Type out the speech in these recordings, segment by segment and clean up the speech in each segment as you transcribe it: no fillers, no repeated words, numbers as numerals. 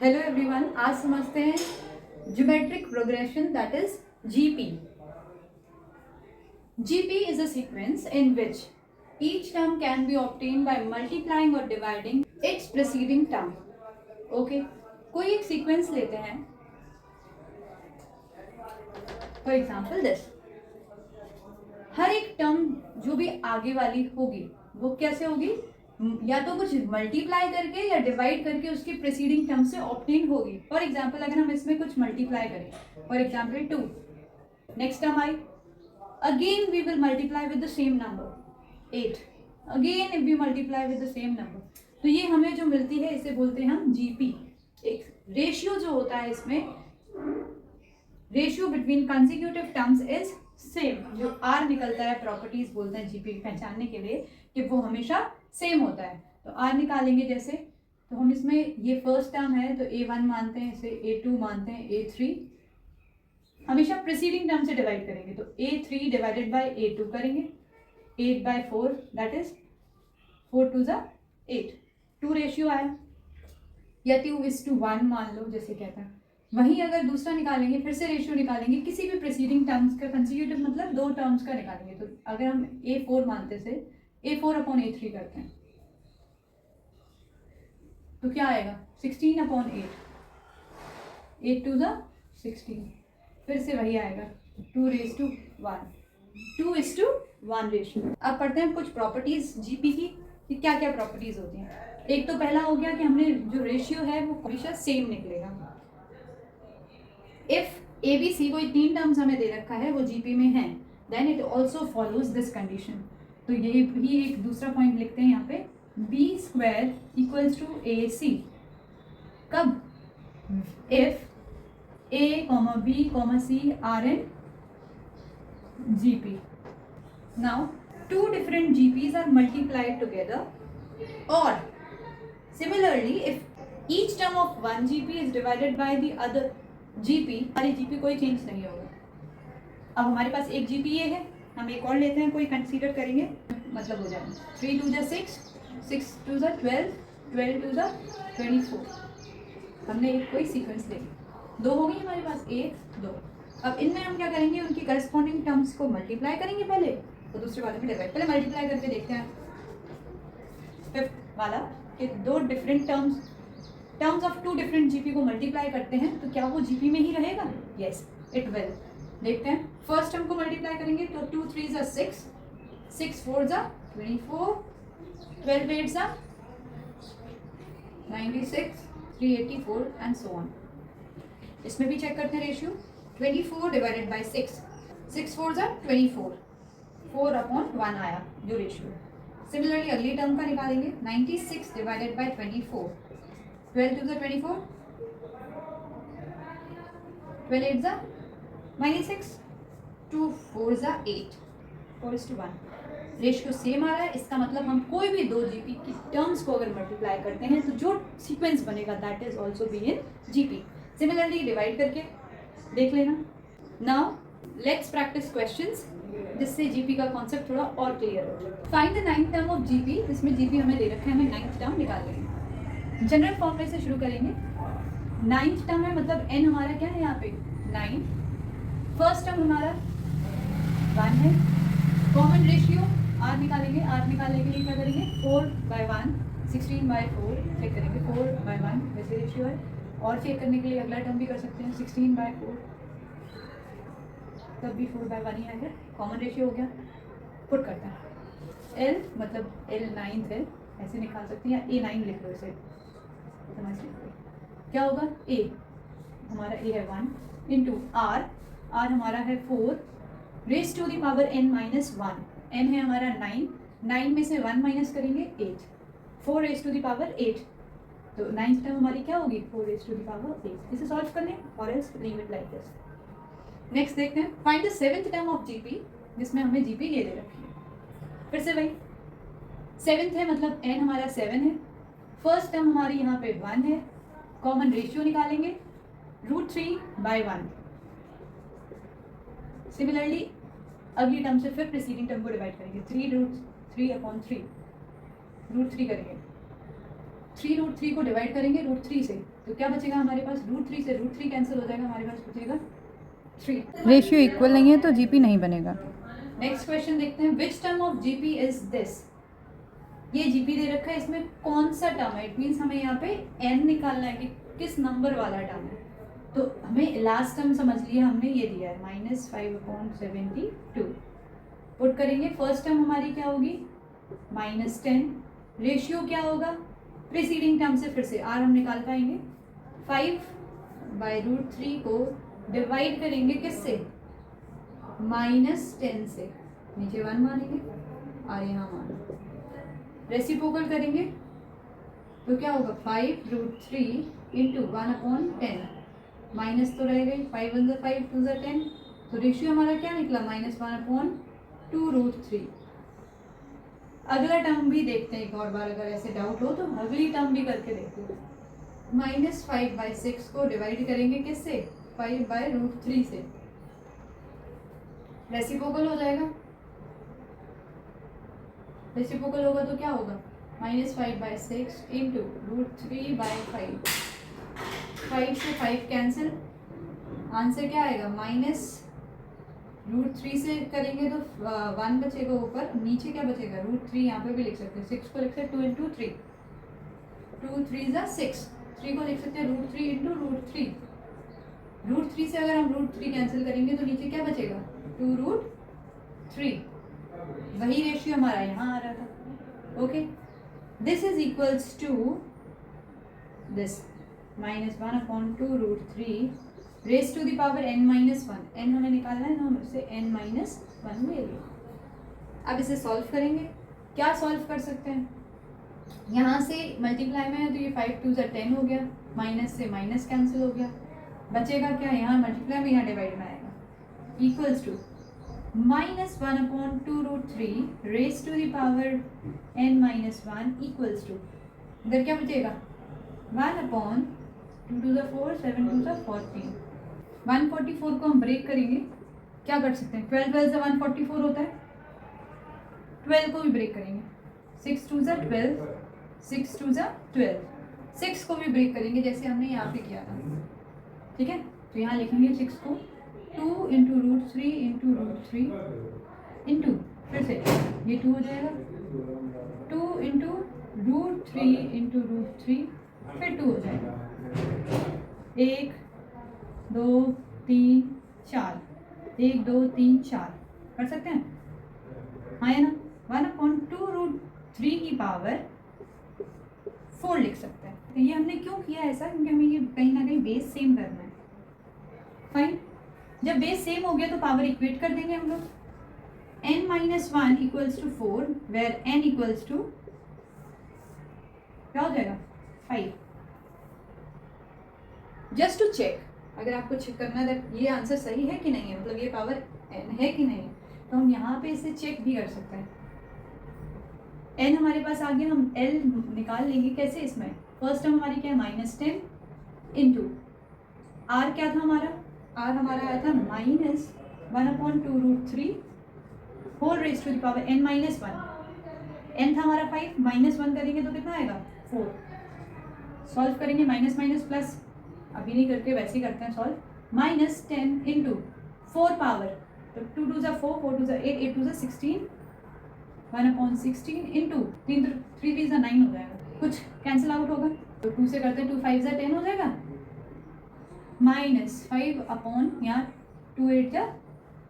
Hello everyone, आज समझते हैं geometric progression that is GP. GP is a sequence in which each term can be obtained by multiplying or dividing its preceding term. Okay, कोई एक sequence लेते हैं. For example this, हर एक term जो भी आगे वाली होगी वो कैसे होगी, या तो कुछ मल्टीप्लाई करके या डिवाइड करके उसके प्रीसीडिंग टर्म से ऑब्टेन होगी. फॉर एग्जाम्पल अगर हम इसमें कुछ मल्टीप्लाई करें, फॉर एग्जाम्पल 2, नेक्स्ट टर्म आई, again we will multiply with the same number 8, again if we multiply with the same number, तो ये हमें जो मिलती है इसे बोलते हैं हम जीपी. एक रेशियो जो होता है इसमें, ratio between consecutive terms is same. जो आर निकलता है, प्रॉपर्टीज बोलते हैं जीपी पहचानने के लिए कि वो हमेशा सेम होता है. तो आर निकालेंगे जैसे, तो हम इसमें ये फर्स्ट टर्म है तो A1 मानते हैं, इसे A2 मानते हैं, A3 हमेशा प्रीसीडिंग टर्म से डिवाइड करेंगे. तो A3 डिवाइडेड बाय A2 करेंगे, 8/4 दैट इज 4 2 ज़ा 8, 2 रेशियो आया, या 2:1 मान लो जैसे कहता है. वहीं अगर दूसरा निकालेंगे, फिर से रेशियो निकालेंगे किसी भी प्रीसीडिंग टर्म्स का, कंसेक्यूटिव मतलब दो टर्म्स का निकालेंगे. तो अगर हम A4 मानते से A4/A3 करते हैं तो क्या आएगा, 16/8, 8 2 ज़ा 16, फिर से वही आएगा 2:1, 2:1 रेशियो. अब पढ़ते हैं कुछ प्रॉपर्टीज जीपी की कि क्या क्या प्रॉपर्टीज होती हैं. एक तो पहला हो गया कि हमने जो रेशियो है वो हमेशा सेम निकलेगा. इफ ABC कोई 3 टर्म्स हमें दे रखा है वो जीपी में है, then it also follows this condition. तो ये भी एक दूसरा पॉइंट लिखते हैं यहाँ पे, B² इक्वल्स टू AC. कब, if A, B, C are in GP. Now, two different GPs are multiplied together, or similarly, if each term of one GP is divided by the other GP, हमारी GP कोई change नहीं होगा. अब हमारे पास एक GP ये है, हम एक और लेते हैं, कोई कंसीडर करेंगे, मतलब हो जाएगा 3 2 ज़ा 6, 6 2 ज़ा 12, 12 2 ज़ा 24. हमने एक कोई सीक्वेंस ले ली, दो हो गई हमारे पास, 1 2. अब इनमें हम क्या करेंगे, उनकी करस्पॉन्डिंग टर्म्स को मल्टीप्लाई करेंगे पहले, तो दूसरे वाले में डिवाइड. पहले मल्टीप्लाई करके देखते हैं फिफ्थ वाला कि दो different terms of two different GP को मल्टीप्लाई करते हैं तो क्या वो जीपी में ही रहेगा. Yes it will. देखते हैं, फर्स्ट टर्म को मल्टीप्लाई करेंगे तो 2 3 ज़ा 6, 6 4 ज़ा 24, 12 8 ज़ा 96, 384 एंड सो ऑन. इसमें भी चेक करते हैं रेशियो, 24 डिवाइडेड बाई 6, 6 4 ज़ा 24, 4/1 आया जो रेशियो. सिमिलरली अगली टर्म का निकालेंगे, 96 डिवाइडेड बाई 24, 12 2 ज़ा 24, 12 8 ज़ा 96, 2 4 ज़ा 8, 4:1. रेशियो सेम आ रहा है, इसका मतलब हम कोई भी दो जीपी की टर्म्स को अगर मल्टीप्लाई करते हैं तो जो सीक्वेंस बनेगा that is also be in GP. Similarly divide करके देख लेना. नाउ लेट्स प्रैक्टिस क्वेश्चंस जिससे जीपी का कॉन्सेप्ट थोड़ा और क्लियर हो जाए. Find the 9th term of GP. जिसमें जीपी हमें दे रखा है, हमें 9th टर्म निकाल लेंगे. जनरल फॉर्मूले से शुरू करेंगे. 9th टर्म है मतलब n हमारा क्या है यहाँ पे 9. फर्स्ट टर्म हमारा 1 है. कॉमन रेशियो r निकालेंगे. r निकालने के लिए क्या करेंगे, 4/1, 16/4 चेक करेंगे, 4/1 वैसे रेशियो है. और चेक करने के लिए अगला टर्म भी कर सकते हैं, 16/4, तब भी 4/1 ही आएगा. कॉमन रेशियो हो गया. पुट करते हैं, l मतलब l 9th है, ऐसे निकाल सकते हैं, या A9 लिख लो इसे, समझ लीजिए क्या होगा. a हमारा a है 1 इंटू r हमारा है 4 raise to the power n-1. n है हमारा 9, 9 में से 1 माइनस करेंगे 8, 4 रेज टू द पावर 8. तो 9th टर्म हमारी क्या होगी, 4 रेज टू द पावर 8. इसे सॉल्व कर लें और else leave it like this. Next देखते हैं, find the 7th term of GP, जिसमें हमें जीपी ये दे रखी है. फिर से वही 7th है मतलब n हमारा 7 है. फर्स्ट टर्म हमारी यहाँ पे 1 है. कॉमन रेशियो निकालेंगे, √3/1. सिमिलरली अगली टर्म से फिर प्रीसीडिंग टर्म को डिवाइड करेंगे, 3√3/3 √3 करेंगे. 3√3 को डिवाइड करेंगे √3 से तो क्या बचेगा हमारे पास, √3 से √3 कैंसिल हो जाएगा, हमारे पास बचेगा 3। रेशियो इक्वल नहीं है तो जीपी नहीं बनेगा। नेक्स्ट क्वेश्चन देखते हैं, which term of GP is this. ये जीपी दे रखा है, इसमें कौन सा टर्म है, इट मीन्स हमें यहाँ पे एन निकालना है कि किस नंबर वाला टर्म है। तो हमें लास्ट टर्म समझ लिया हमने, ये दिया है -5/72। पुट करेंगे, फर्स्ट टर्म हमारी क्या होगी -10, रेशियो क्या होगा प्रीसीडिंग टर्म से, फिर से आर हम निकाल पाएंगे, 5/√3 को डिवाइड करेंगे किससे, -10 से, नीचे 1 मानेंगे और यहाँ माना, रेसिप्रोकल करेंगे तो क्या होगा 5√3 इंटू 1/10, माइनस तो रहेगा ही, 5 1 5 2 10, तो रेशियो हमारा क्या निकला -1/2√3। अगला टर्म भी देखते हैं एक और बार, अगर ऐसे डाउट हो तो अगली टर्म भी करके देखते हैं। -5/6 को डिवाइड करेंगे किससे, 5/√3 से, रेसिप्रोकल हो जाएगा, रेसिप्रोकल होगा तो क्या होगा -5/6 इंटू √3/5, 5 से 5 कैंसिल, आंसर क्या आएगा -√3 से करेंगे तो 1 बचेगा ऊपर, नीचे क्या बचेगा √3, यहाँ पे भी लिख सकते हैं, 6 को लिख सकते हैं 2 इंटू 3, 2 3 = 6, 3 को लिख सकते हैं √3 इंटू √3, √3 से अगर हम √3 कैंसिल करेंगे तो नीचे क्या बचेगा 2√3, वही रेशियो हमारा यहाँ आ रहा था। Okay, this is equals to this -1/2√3 raise to the power n-1, n हमें निकालना है तो हम इसे n-1 ले लें। अब इसे सॉल्व करेंगे, क्या सॉल्व कर सकते हैं, यहाँ से मल्टीप्लाई में है तो ये 5 2 10 हो गया, माइनस से माइनस कैंसिल हो गया, बचेगा क्या, यहाँ मल्टीप्लाई में यहाँ डिवाइड में आएगा, equals to -1/2√3 raise to the power n-1 equals to, इधर क्या बचेगा 1/2 2 4 7 2 14, 144 को हम ब्रेक करेंगे, क्या कर सकते हैं, 12 12 से 144 होता है, 12 को भी ब्रेक करेंगे, 6 2 12, 6 2 12, 6 को भी ब्रेक करेंगे जैसे हमने यहाँ पे किया था, ठीक है। तो यहाँ लिखेंगे 6 को 2 इंटू √3 इंटू √3 इंटू, फिर से ये 2 हो जाएगा, 2 इंटू √3 इंटू √3, फिर 2 हो जाएगा, 1 2 3 4, 1 2 3 4 कर सकते हैं, हाँ है ना, 1/2√3 की पावर 4 लिख सकते हैं। तो ये हमने क्यों किया ऐसा, क्योंकि हमें ये कहीं ना कहीं बेस सेम करना है। फाइन, जब बेस सेम हो गया तो पावर इक्वेट कर देंगे हम लोग, n-1 equals to 4 where n equals to क्या हो जाएगा 5। जस्ट टू चेक, अगर आपको चेक करना है ये आंसर सही है कि नहीं है, मतलब ये पावर n है कि नहीं, तो हम यहाँ पे इसे चेक भी कर सकते हैं। n हमारे पास आ गया, हम l निकाल लेंगे कैसे, इसमें फर्स्ट टर्म हमारी क्या है -10 इंटू r क्या था हमारा, r हमारा आया था -1/2√3 whole raise to the power n-1, n था हमारा 5, -1 करेंगे तो कितना आएगा 4, सॉल्व करेंगे माइनस माइनस प्लस, अभी नहीं करके वैसे ही करते हैं सॉल्व, -10 इंटू 4 पावर, तो 2 2 4 4 2 8 8 2 16, 1/16 इंटू 3 3 9 हो जाएगा, कुछ कैंसिल आउट होगा तो 2 से करते हैं, 2 5 10 हो जाएगा, -5 अपॉन यहाँ 2 8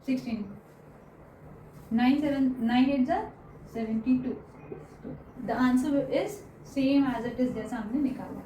16, 9 8 72, the answer is same as it is जैसा हमने निकाला।